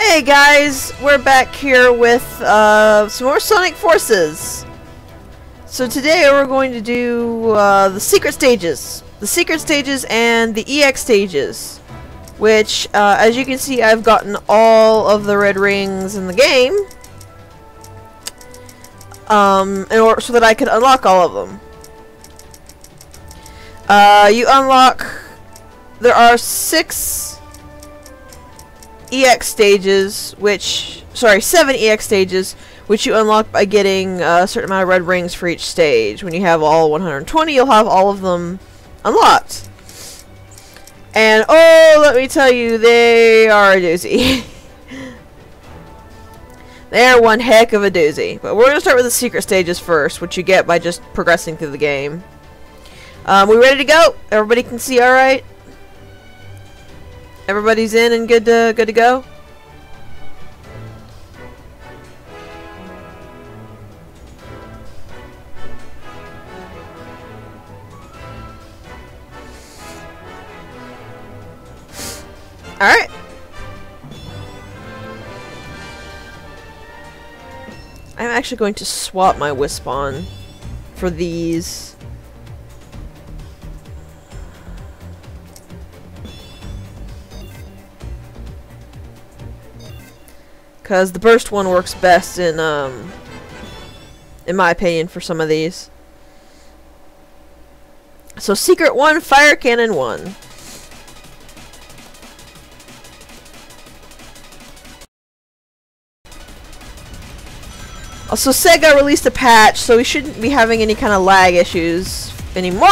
Hey guys, we're back here with some more Sonic Forces. So today we're going to do the secret stages. The secret stages and the EX stages. Which, as you can see, I've gotten all of the red rings in the game. In order so that I could unlock all of them. You unlock... There are 6 EX stages, which... Sorry, 7 EX stages, which you unlock by getting a certain amount of red rings for each stage. When you have all 120, you'll have all of them unlocked. And, oh, let me tell you, they are a doozy. They're one heck of a doozy. But we're going to start with the secret stages first, which you get by just progressing through the game. We ready to go? Everybody can see alright? Everybody's in and good to go? Alright. I'm actually going to swap my Wispon for these. Because the burst one works best in my opinion, for some of these. So Secret 1, Fire Cannon 1. Also, Sega released a patch, so we shouldn't be having any kind of lag issues anymore.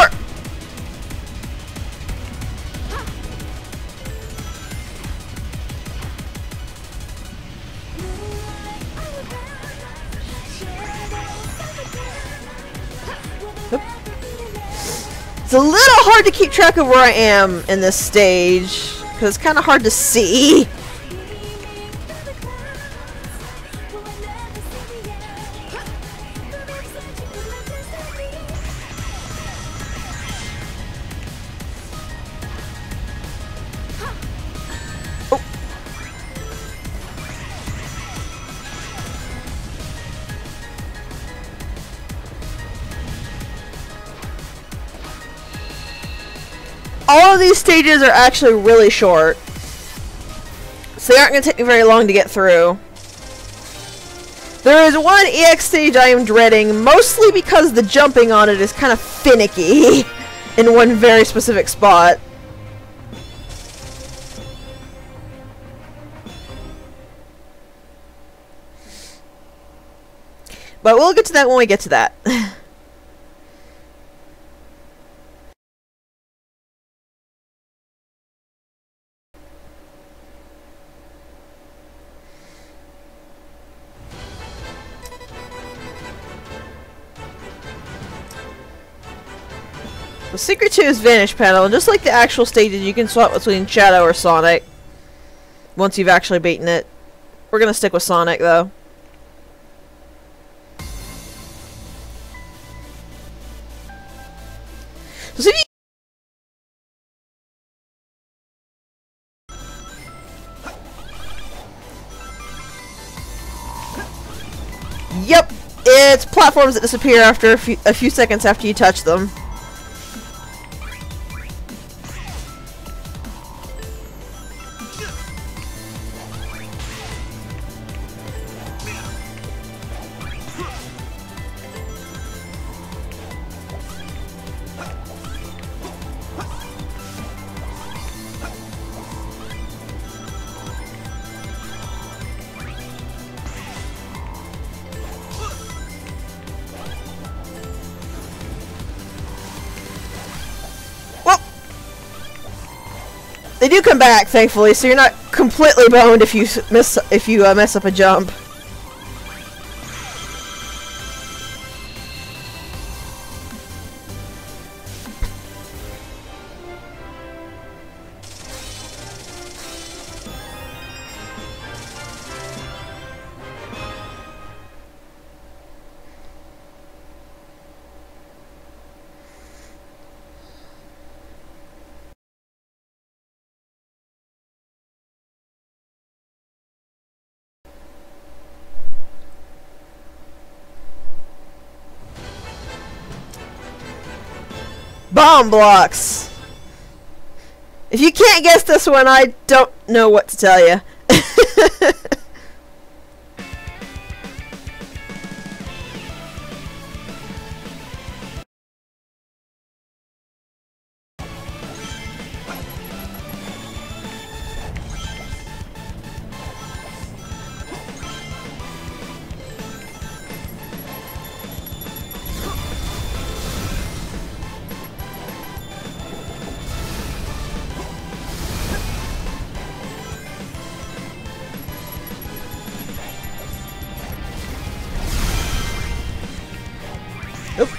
It's a little hard to keep track of where I am in this stage, because it's kind of hard to see. All of these stages are actually really short, so they aren't going to take me very long to get through. There is one EX stage I am dreading, mostly because the jumping on it is kind of finicky in one very specific spot. But we'll get to that when we get to that. The Secret 2 is Vanish Panel, and just like the actual stages, you can swap between Shadow or Sonic once you've actually beaten it. We're gonna stick with Sonic, though. So if you... Yep, it's platforms that disappear after a few seconds after you touch them. They do come back, thankfully, so you're not completely boned if you mess up a jump. Bomb blocks! If you can't guess this one, I don't know what to tell you. Nope.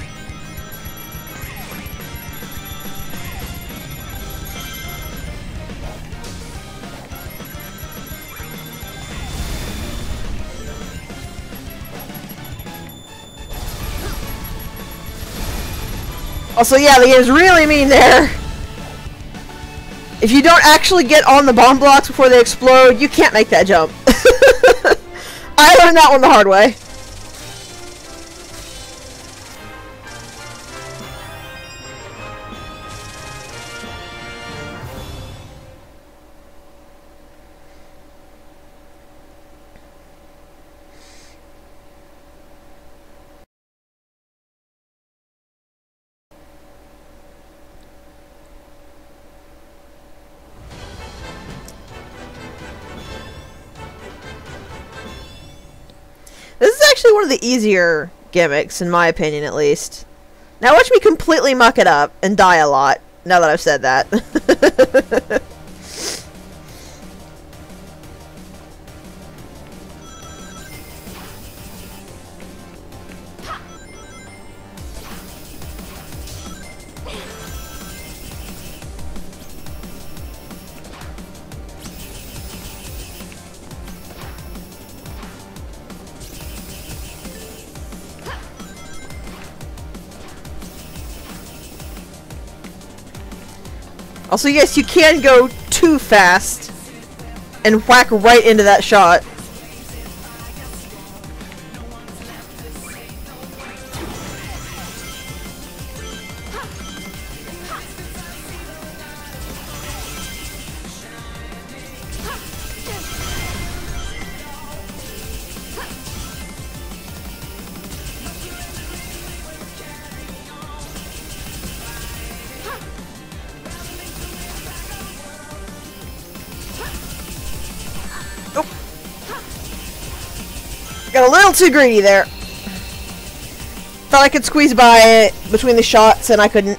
Also, yeah, the game's really mean there. If you don't actually get on the bomb blocks before they explode, you can't make that jump. I learned that one the hard way. This is actually one of the easier gimmicks, in my opinion at least. Now watch me completely muck it up and die a lot, now that I've said that. Also, yes, you can go too fast and whack right into that shot. Got a little too greedy there. Thought I could squeeze by it between the shots, and I couldn't.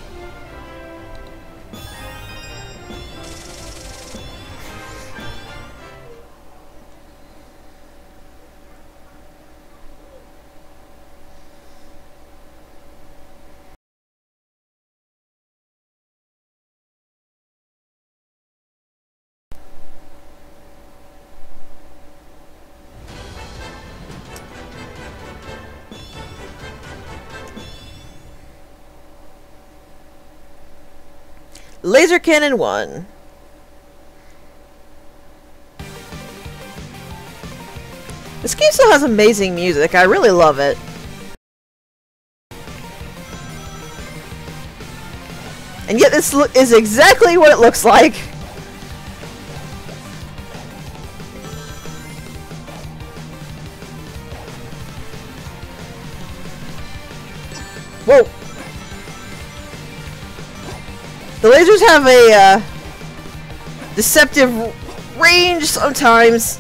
Laser Cannon 1. This game still has amazing music. I really love it. And yet this is exactly what it looks like. Whoa. The lasers have a deceptive range sometimes,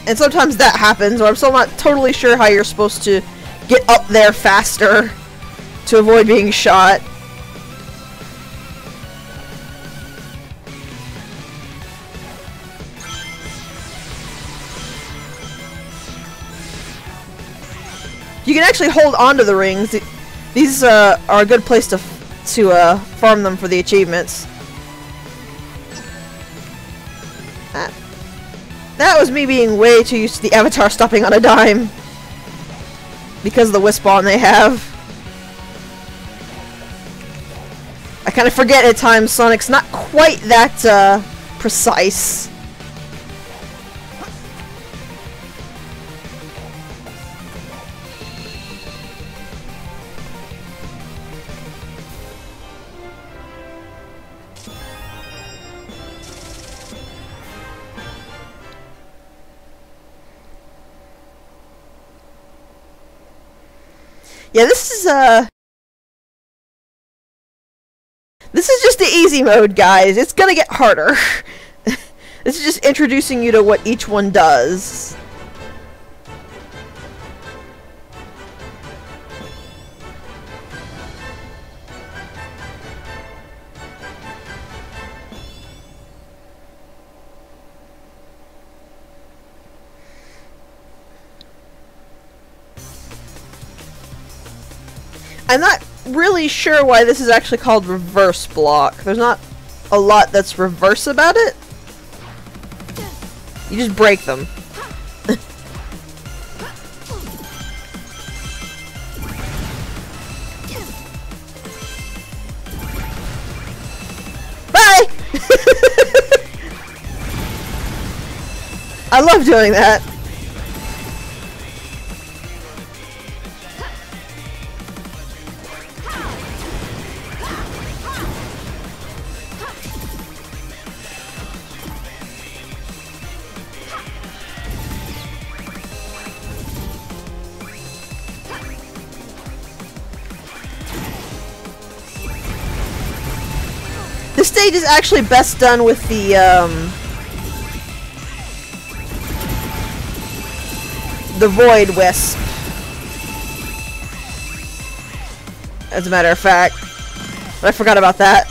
and sometimes that happens, or I'm still not totally sure how you're supposed to get up there faster to avoid being shot. You can actually hold onto the rings. These are a good place to farm them for the achievements. That was me being way too used to the avatar stopping on a dime because of the wisp on they have. I kind of forget at times Sonic's not quite that precise. Yeah, this is just the easy mode, guys. It's gonna get harder. This is just introducing you to what each one does. I'm not really sure why this is actually called reverse block. There's not a lot that's reverse about it. You just break them. Bye! I love doing that. This stage is actually best done with the Void Wisp. As a matter of fact. But I forgot about that.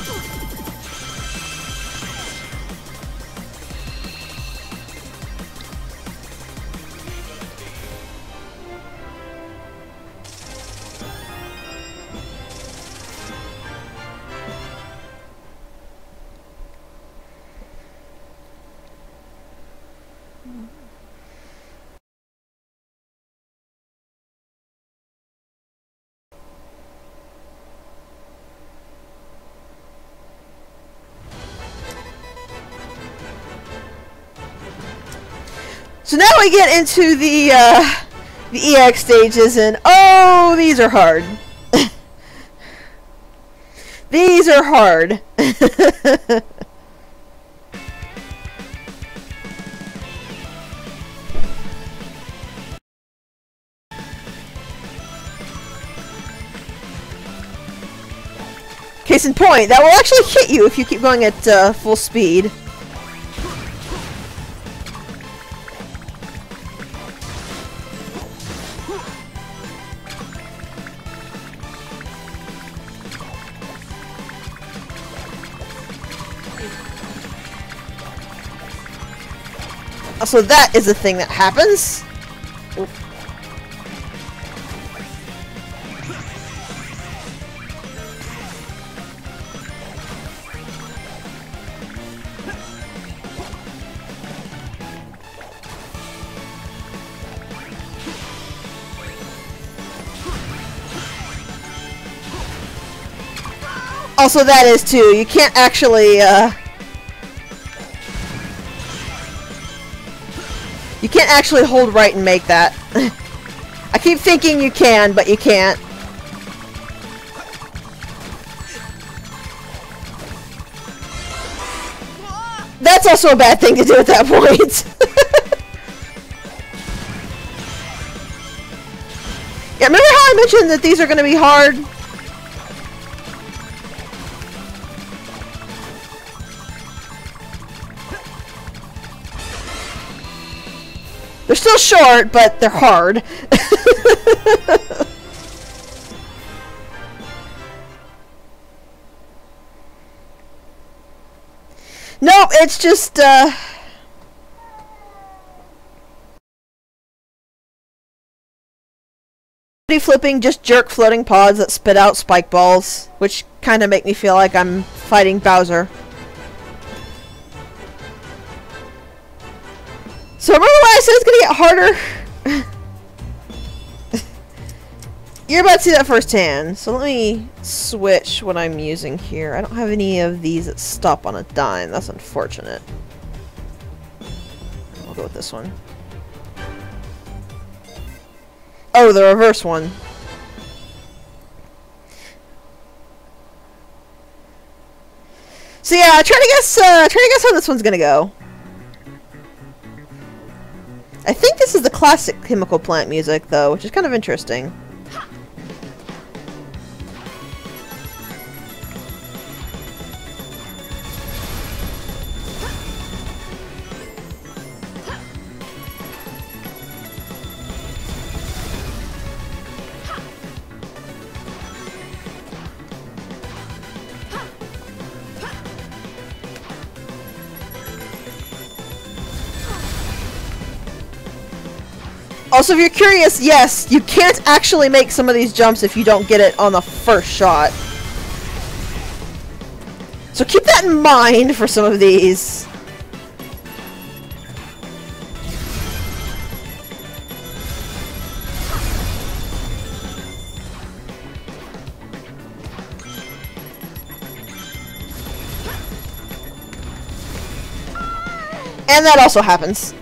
So now we get into the EX stages, and oh, these are hard. These are hard. Case in point, that will actually hit you if you keep going at full speed. So that is a thing that happens. Oof. Also, that is too. You can't actually, you can't actually hold right and make that. I keep thinking you can, but you can't. That's also a bad thing to do at that point. Yeah, remember how I mentioned that these are going to be hard? They're still short, but they're hard. Nope, it's just, flipping just jerk floating pods that spit out spike balls, which kind of make me feel like I'm fighting Bowser. So remember when I said it's gonna get harder? You're about to see that firsthand. So let me switch what I'm using here. I don't have any of these that stop on a dime. That's unfortunate. I'll go with this one. Oh, the reverse one. So yeah, try to guess how this one's gonna go. I think this is the classic chemical plant music, though, which is kind of interesting. Also, if you're curious, yes, you can't actually make some of these jumps if you don't get it on the first shot. So keep that in mind for some of these. And that also happens.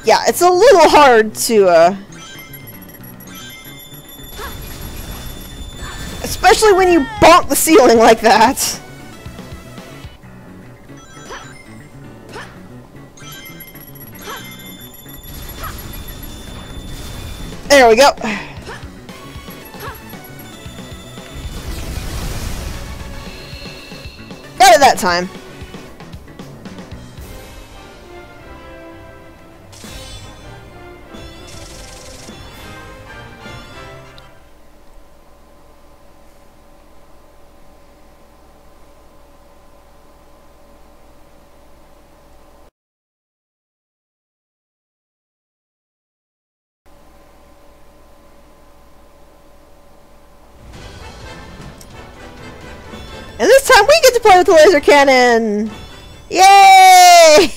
Yeah, it's a little hard to, especially when you bonk the ceiling like that. There we go. Got it that time. And this time we get to play with the laser cannon! Yay!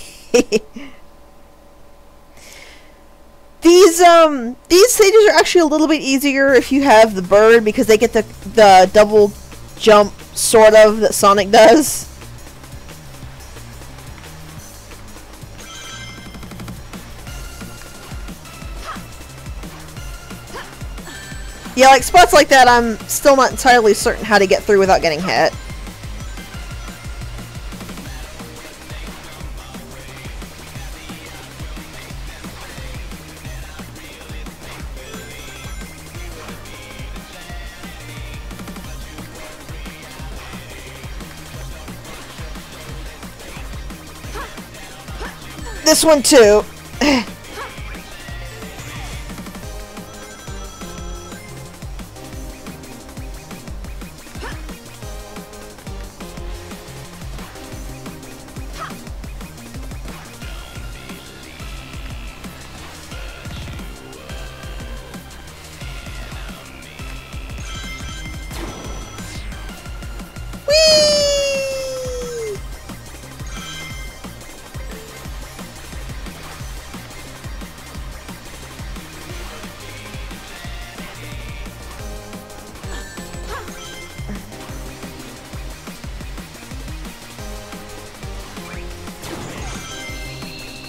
These stages are actually a little bit easier if you have the bird, because they get the double jump, sort of, that Sonic does. Yeah, like spots like that, I'm still not entirely certain how to get through without getting hit. This one too.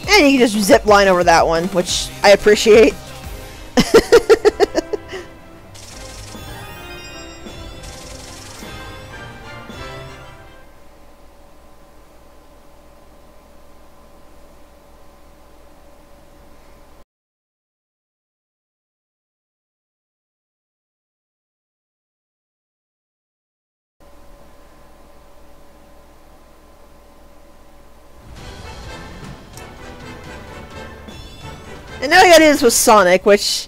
And you can just zip line over that one, which I appreciate. And now we gotta do this with Sonic, which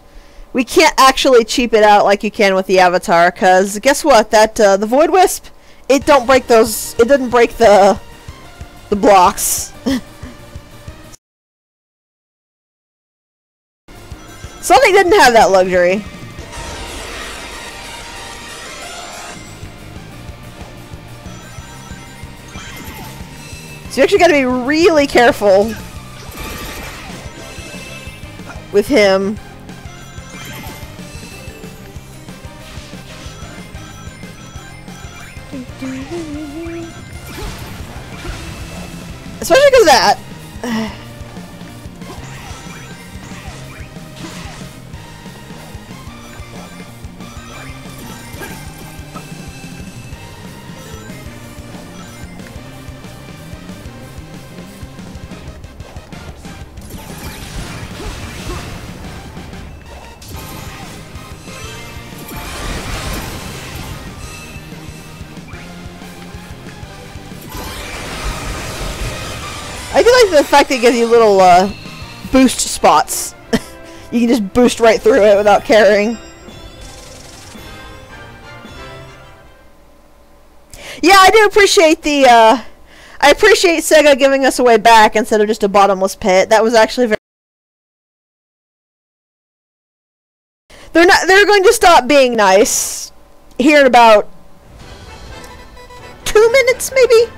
we can't actually cheap it out like you can with the Avatar, because guess what? That the Void Wisp, it don't break those. It doesn't break the blocks. Sonic didn't have that luxury. So you actually gotta be really careful with him. Especially because of that. I do like the fact that it gives you little boost spots. You can just boost right through it without caring. Yeah, I do appreciate the I appreciate Sega giving us a way back instead of just a bottomless pit. That was actually very... They're going to stop being nice here in about 2 minutes maybe.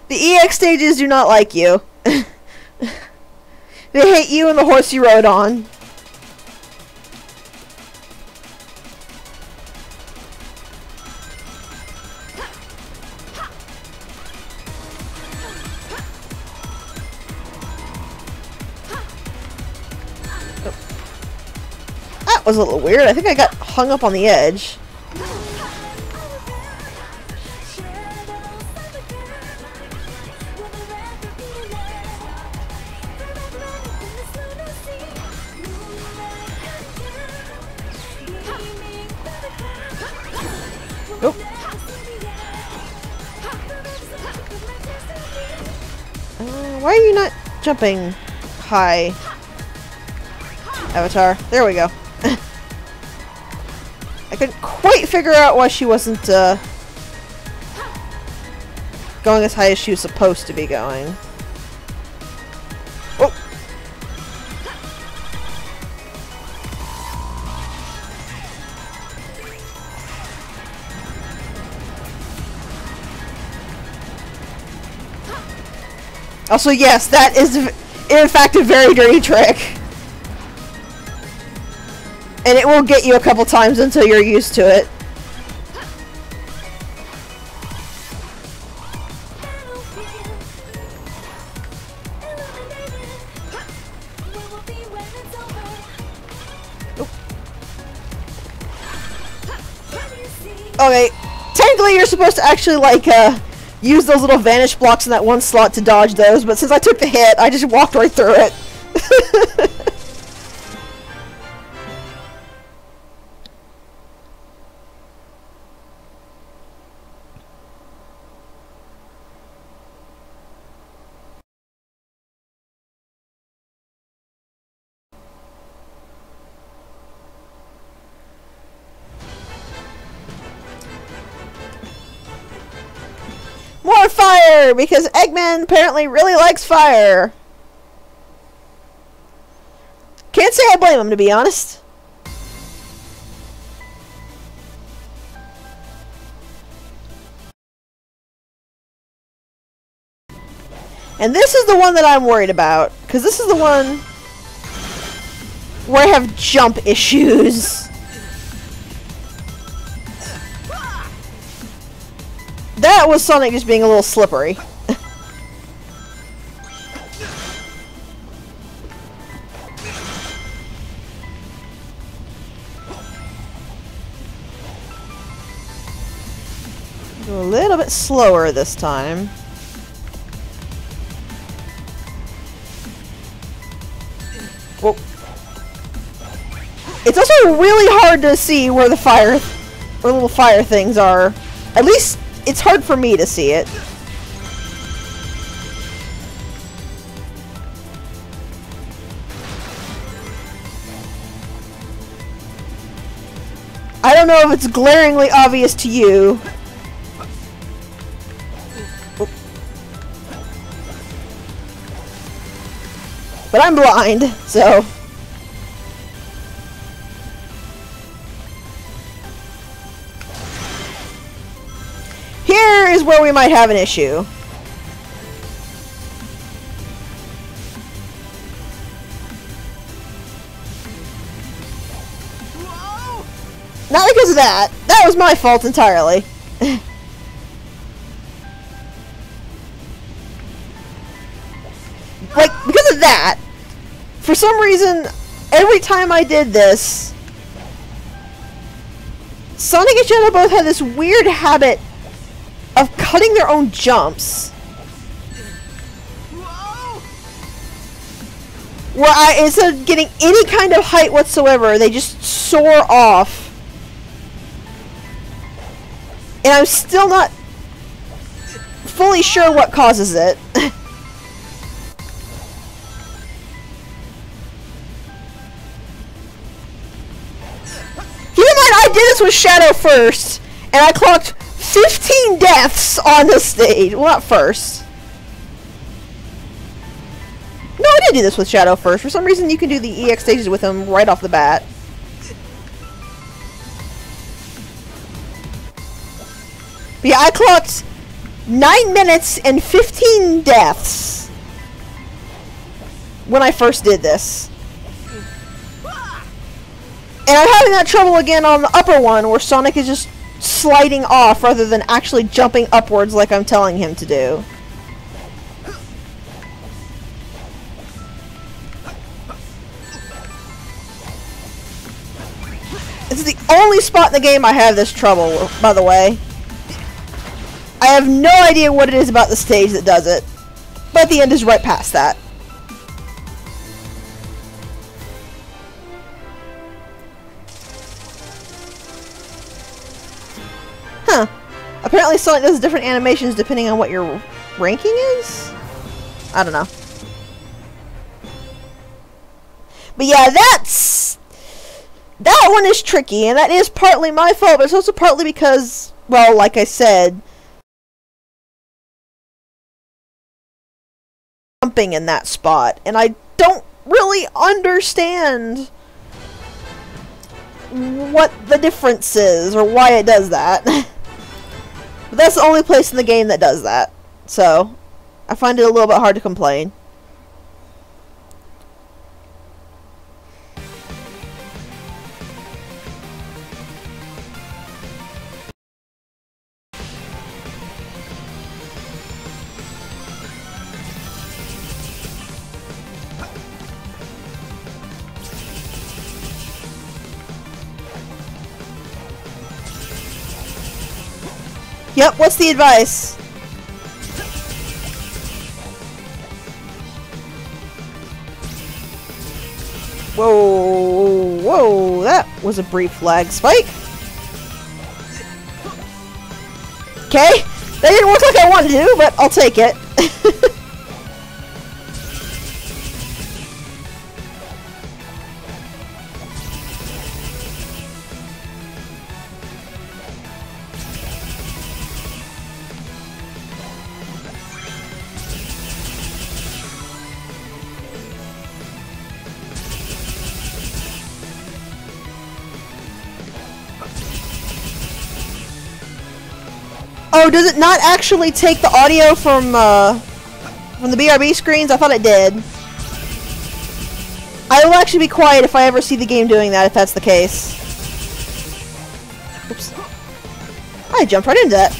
The EX stages do not like you. They hate you and the horse you rode on. That was a little weird. I think I got hung up on the edge. Nope. Why are you not jumping high, Avatar? There we go. I couldn't quite figure out why she wasn't going as high as she was supposed to be going. Oh! Also, yes, that is in fact a very dirty trick. And it will get you a couple times until you're used to it. Oop. Okay, technically you're supposed to actually like use those little vanish blocks in that one slot to dodge those, but since I took the hit, I just walked right through it. More fire! Because Eggman apparently really likes fire. Can't say I blame him, to be honest. And this is the one that I'm worried about. Because this is the one where I have jump issues. That was Sonic just being a little slippery. Go a little bit slower this time. Whoa. It's also really hard to see where the fire, where little fire things are. At least it's hard for me to see it. I don't know if it's glaringly obvious to you. Oop. But I'm blind, so... Here is where we might have an issue. Not because of that. That was my fault entirely. Like, because of that, for some reason, every time I did this, Sonic and Shadow both had this weird habit of cutting their own jumps. Where instead of getting any kind of height whatsoever, they just soar off. And I'm still not fully sure what causes it. Keep in mind, I did this with Shadow first, and I clocked 15 deaths on the stage. Well, not first. No, I did do this with Shadow first. For some reason, you can do the EX stages with him right off the bat. But yeah, I clocked 9 minutes and 15 deaths when I first did this. And I'm having that trouble again on the upper one, where Sonic is just sliding off rather than actually jumping upwards like I'm telling him to do. This is the only spot in the game I have this trouble, by the way. I have no idea what it is about the stage that does it, but the end is right past that. Huh. Apparently Sonic does different animations depending on what your ranking is? I don't know. But yeah, that one is tricky, and that is partly my fault, but it's also partly because, well, like I said, jumping in that spot, and I don't really understand what the difference is, or why it does that. But that's the only place in the game that does that, so I find it a little bit hard to complain. Yep, what's the advice? Whoa, whoa, that was a brief lag spike. Okay, that didn't work like I wanted to, but I'll take it. Oh, does it not actually take the audio from the BRB screens? I thought it did. I will actually be quiet if I ever see the game doing that, if that's the case. Oops. I jumped right into that.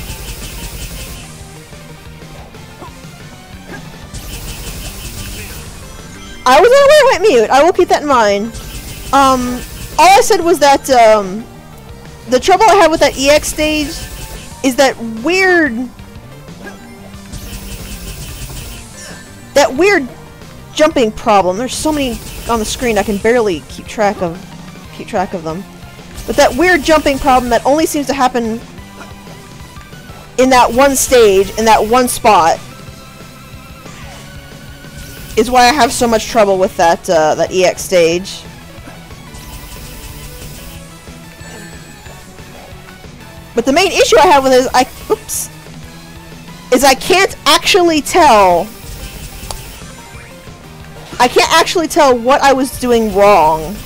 I was unaware it went mute. I will keep that in mind. All I said was that, the trouble I have with that EX stage is that weird jumping problem. There's so many on the screen I can barely keep track of them. But that weird jumping problem that only seems to happen in that one stage, in that one spot, is why I have so much trouble with that EX stage. But the main issue I have with it is I can't actually tell. I can't actually tell what I was doing wrong.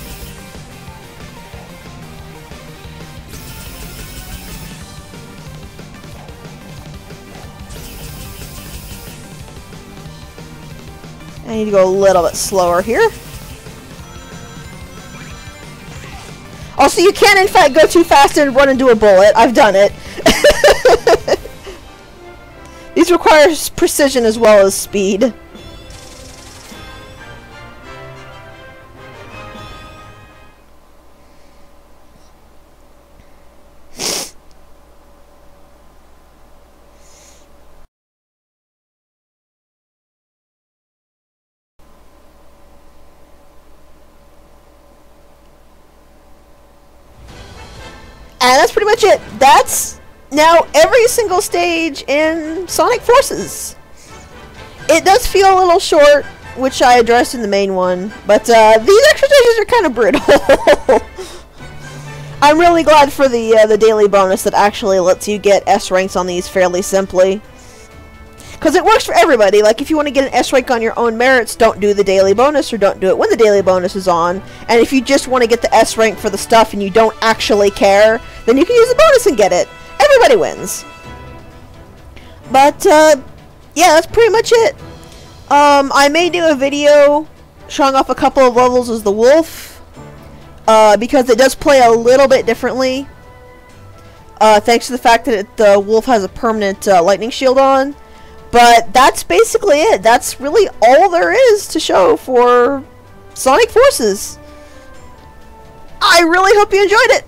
I need to go a little bit slower here. Also, you can in fact go too fast and run into a bullet. I've done it. These require precision as well as speed. And that's pretty much it. That's now every single stage in Sonic Forces. It does feel a little short, which I addressed in the main one, but these extra stages are kind of brutal. I'm really glad for the daily bonus that actually lets you get S ranks on these fairly simply. Because it works for everybody. Like, if you want to get an S rank on your own merits, don't do the daily bonus, or don't do it when the daily bonus is on. And if you just want to get the S rank for the stuff and you don't actually care, then you can use the bonus and get it. Everybody wins. But, yeah, that's pretty much it. I may do a video showing off a couple of levels as the Wolf, because it does play a little bit differently. Thanks to the fact that the Wolf has a permanent lightning shield on. But that's basically it. That's really all there is to show for Sonic Forces. I really hope you enjoyed it.